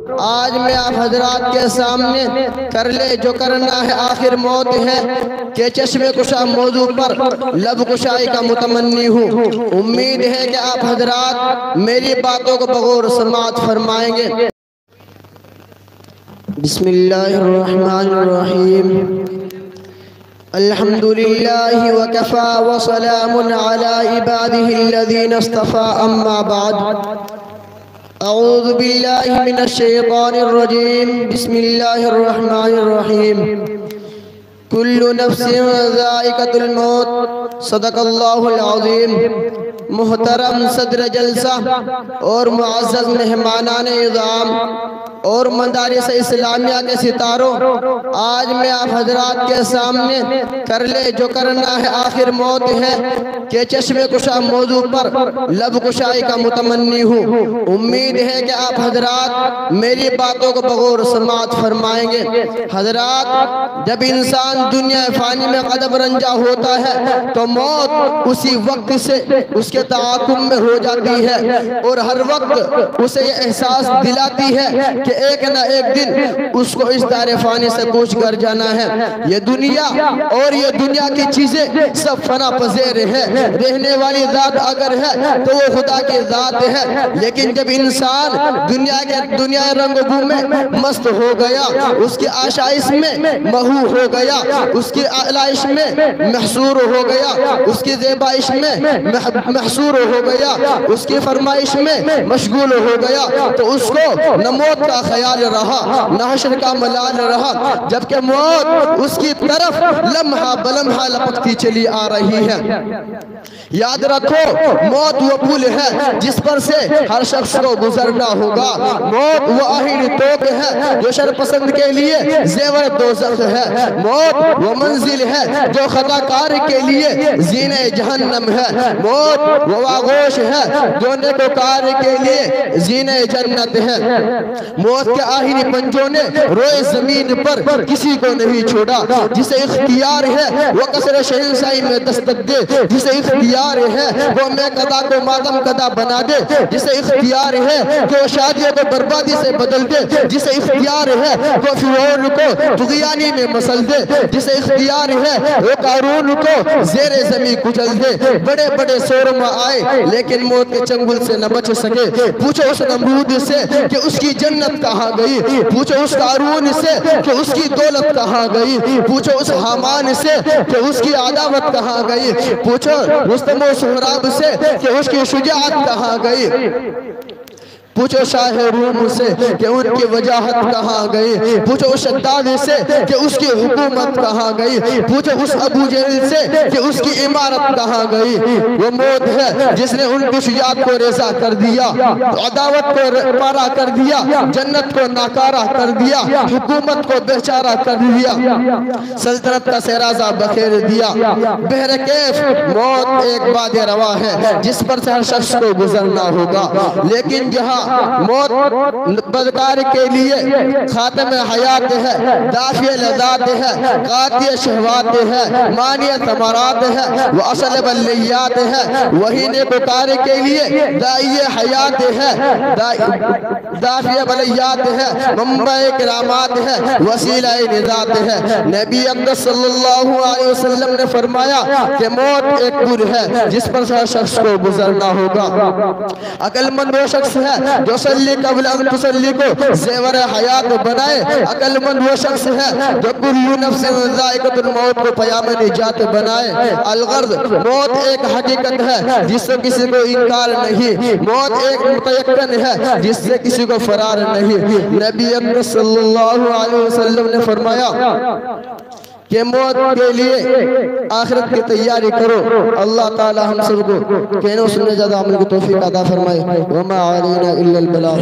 आज मैं आप हजरात के सामने कर ले जो करना है आखिर मौत है के चश्मे कुशा मौजू पर लब कुशाई का मुतमन्नी हूँ। उम्मीद है कि आप हजरात मेरी बातों को बगौर समात फरमाएंगे। बिस्मिल्लाहिर्रहमानिर्रहीम। अल्हम्दुलिल्लाहि व कफ़ा व सलामुन अला इबादिहिल्लज़ीना इस्तफ़ा अम्मा बाद। अऊज़ु बिल्लाहि मिनश शैतानिर्रजीम। बिस्मिल्लाहिर्रहमानिर्रहीम। कुल्लु नफ्सिन ज़ाइक़तुल मौत। सदक़ल्लाहुल अज़ीम। मुहतरम सदर जलसा और मुअज़्ज़ज़ मेहमानान इज़ाम और मदारिस इस्लामिया के सितारों, आज मैं आप हजरात के सामने कर ले जो करना है आखिर मौत है के चश्मे कुशा मौजू पर लब कुशाई का मुतमन्नी हूँ। उम्मीद है कि आप हजरात मेरी बातों को बगौर समात फरमाएंगे। हजरात, जब इंसान दुनिया फानी में कदम रंजा होता है तो मौत उसी वक्त से उसके ताक़ुब में हो जाती है और हर वक्त उसे ये एहसास दिलाती है कि एक न एक दिन उसको इस दारे फानी से कूच कर जाना है। ये दुनिया और ये दुनिया की चीजें सब फना पजेर है। रहने वाली जात अगर है तो वो खुदा की जात है। लेकिन जब इंसान दुनिया रंगबू में मस्त हो गया, उसकी आशाइश में महू हो गया, उसकी आलाइश में महसूर हो गया, उसकी ज़ेबाइश में महसूर हो गया, उसकी फरमाइश में मशगूल हो गया, तो उसको न मौत का ख्याल रहा न हश्र का मलाल रहा। जबकि मौत उसकी तरफ लम्हा बलम्हा लपकती चली आ रही है। याद रखो, मौत वो पुल है जिस पर से हर शख्स को गुजरना होगा। मौत वो आखिरी तोक है जो शरपसंद के लिए ज़ेवर दोज़ख है। मौत वो मंजिल है जो खताकार के लिए जीने जहन्नम है। मौत वो आगोश है जो नेकोकार के लिए जीने जन्नत है। मौत के आखिरी पंजों ने रोए जमीन पर किसी को नहीं छोड़ा। जिसे इख्तियार है वो कसर शहंशाही में दस्तक दे, जिसे इख्तियार है वो मैं कदा को मातम कदा बना दे, जिसे इख्तियार है कि वो शादियों को बर्बादी से बदल दे, जिसे इख्तियार है वो फिरौन को तुग़यानी में मसल दे, जिसे इख्तियार है वो कारून को ज़ेरे ज़मीन कुचल दे। बड़े बड़े शोरमा आए लेकिन मौत के चंगुल से न बच सके। पूछो उस नमरूद से कि उसकी जन्नत कहाँ गई, पूछो उस कारून से कि उसकी दौलत कहाँ गई, पूछो उस हामान से कि उसकी अदावत कहाँ गई, पूछो रुस्तम और सोहराब से कि उसकी शुजाअत कहाँ गई, पूछो शाह रूम से कि उनकी वजाहत कहाँ गई, पूछो उस शद्दाद से कि उसकी हुकूमत कहाँ गई, पूछो उस अबू जहल से कि उसकी इमारत कहाँ गई। वो मौत है जिसने उनकी शुजाअत को रेज़ा कर दिया, अदावत को पारा कर दिया, जन्नत को नाकारा कर दिया, हुकूमत को बेचारा कर दिया, सल्तनत का सेराजा बखेर दिया। बहरकैफ मौत एक बाद रवा है जिस पर से हर शख्स को गुजरना होगा। लेकिन जहाँ मौत बदकार के लिए खातम हयात है, दाफिय लज़ात है, कातिय शहवात है, मानिय तमरात है, वो असल बल्लियात है, वही नेकोकार के लिए दाइय हयात है, दाफिय बल्लियात है, मंबा करामात है, वसीला निजात है। नबी अक़दस सल्लल्लाहु अलैहि वसल्लम ने फरमाया कि मौत एक पुल है जिस पर हर शख्स को गुजरना होगा। अक्लमंद वो शख्स है जो सल्ली कबल अन तुसल्ली को ज़ेवर हयात बनाए। अक्लमंद वो शख्स है जो कुल्लु नफ्सिन ज़ाइक़तुल मौत को पयाम निजात बनाए। अलगर्ज़ मौत एक हकीकत है जिससे किसी को इनकार नहीं, मौत एक मुतयक्कन है जिससे किसी को फरार नहीं। नबी अक़दस सल्लल्लाहु अलैहि वसल्लम ने फरमाया कि मौत के लिए आखिरत की तैयारी करो। अल्लाह ताला हम सबको कहने सुनने ज़्यादा अमल की तौफीक अता फरमाए। वमा अलैना इल्लल बलाग।